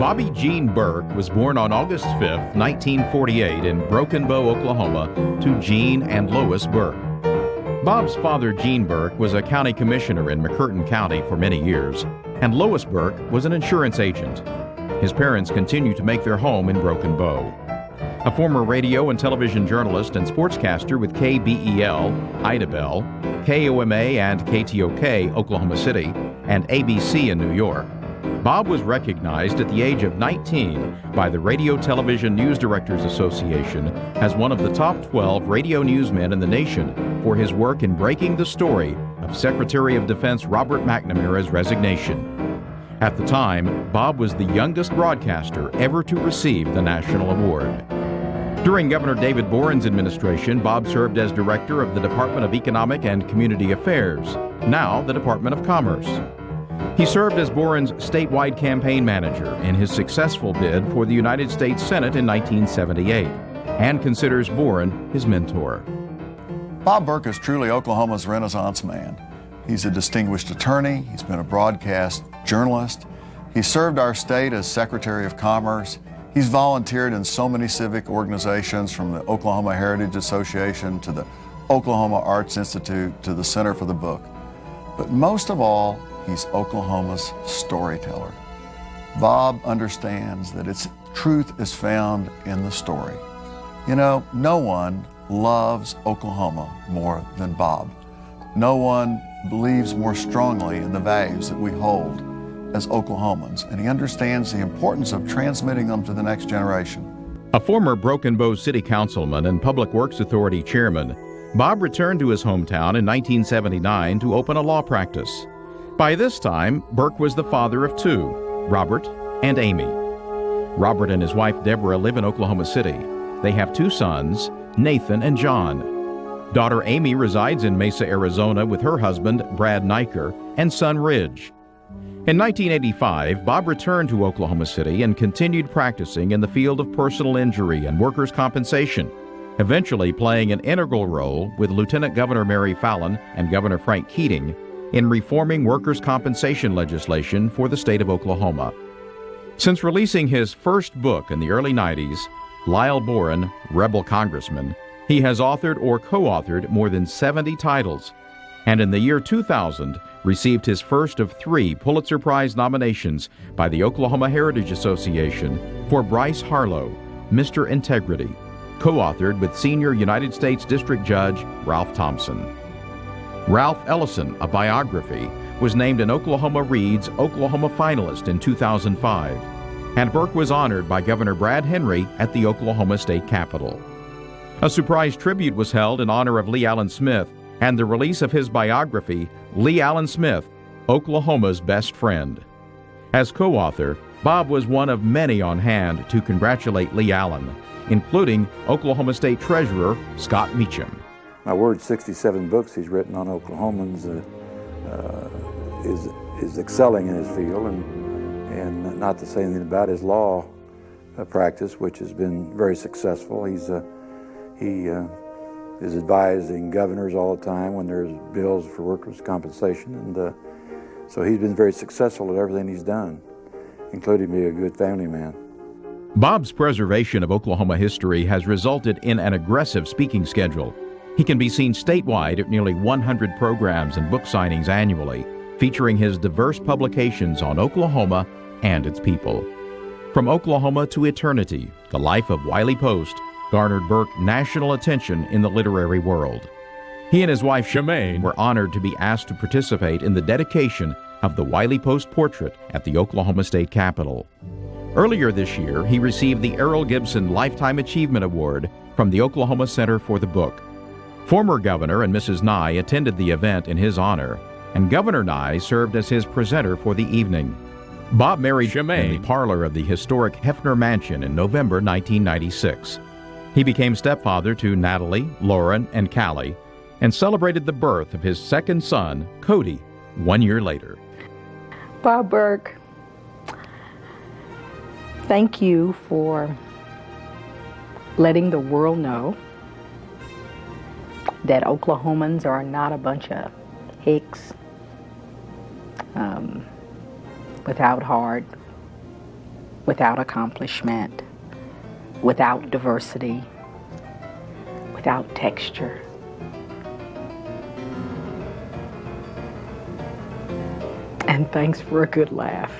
Bobby Gene Burke was born on August 5, 1948 in Broken Bow, Oklahoma, to Gene and Lois Burke. Bob's father, Gene Burke, was a county commissioner in McCurtain County for many years, and Lois Burke was an insurance agent. His parents continued to make their home in Broken Bow. A former radio and television journalist and sportscaster with KBEL, Idabel, KOMA and KTOK, Oklahoma City, and ABC in New York, Bob was recognized at the age of 19 by the Radio Television News Directors Association as one of the top 12 radio newsmen in the nation for his work in breaking the story of Secretary of Defense Robert McNamara's resignation. At the time, Bob was the youngest broadcaster ever to receive the national award. During Governor David Boren's administration, Bob served as director of the Department of Economic and Community Affairs, now the Department of Commerce. He served as Boren's statewide campaign manager in his successful bid for the United States Senate in 1978, and considers Boren his mentor. Bob Burke is truly Oklahoma's Renaissance man. He's a distinguished attorney, he's been a broadcast journalist, he served our state as Secretary of Commerce, he's volunteered in so many civic organizations, from the Oklahoma Heritage Association to the Oklahoma Arts Institute to the Center for the Book. But most of all, he's Oklahoma's storyteller. Bob understands that its truth is found in the story. You know, no one loves Oklahoma more than Bob. No one believes more strongly in the values that we hold as Oklahomans, and he understands the importance of transmitting them to the next generation. A former Broken Bow City Councilman and Public Works Authority Chairman, Bob returned to his hometown in 1979 to open a law practice. By this time, Burke was the father of two, Robert and Amy. Robert and his wife Deborah live in Oklahoma City. They have two sons, Nathan and John. Daughter Amy resides in Mesa, Arizona with her husband, Brad Niker, and son Ridge. In 1985, Bob returned to Oklahoma City and continued practicing in the field of personal injury and workers' compensation, eventually playing an integral role with Lieutenant Governor Mary Fallin and Governor Frank Keating in reforming workers' compensation legislation for the state of Oklahoma. Since releasing his first book in the early 90s, Lyle Boren, Rebel Congressman, he has authored or co-authored more than 70 titles, and in the year 2000 received his first of 3 Pulitzer Prize nominations by the Oklahoma Heritage Association for Bryce Harlow, Mr. Integrity, co-authored with senior United States District Judge Ralph Thompson. Ralph Ellison, A Biography, was named an Oklahoma Reads Oklahoma finalist in 2005, and Burke was honored by Governor Brad Henry at the Oklahoma State Capitol. A surprise tribute was held in honor of Lee Allen Smith and the release of his biography, Lee Allen Smith, Oklahoma's Best Friend. As co-author, Bob was one of many on hand to congratulate Lee Allen, including Oklahoma State Treasurer Scott Meacham. My word, 67 books he's written on Oklahomans is excelling in his field, and not to say anything about his law practice, which has been very successful. He is advising governors all the time when there's bills for workers' compensation, and so he's been very successful at everything he's done, including being a good family man. Bob's preservation of Oklahoma history has resulted in an aggressive speaking schedule. He can be seen statewide at nearly 100 programs and book signings annually, featuring his diverse publications on Oklahoma and its people. From Oklahoma to Eternity, the life of Wiley Post garnered Burke national attention in the literary world. He and his wife Shemaine were honored to be asked to participate in the dedication of the Wiley Post portrait at the Oklahoma State Capitol. Earlier this year, he received the Errol Gibson Lifetime Achievement Award from the Oklahoma Center for the Book. Former Governor and Mrs. Nye attended the event in his honor, and Governor Nye served as his presenter for the evening. Bob married Shemaine in the parlor of the historic Hefner Mansion in November 1996. He became stepfather to Natalie, Lauren, and Callie, and celebrated the birth of his second son, Cody, 1 year later. Bob Burke, thank you for letting the world know that Oklahomans are not a bunch of hicks without heart, without accomplishment, without diversity, without texture. And thanks for a good laugh.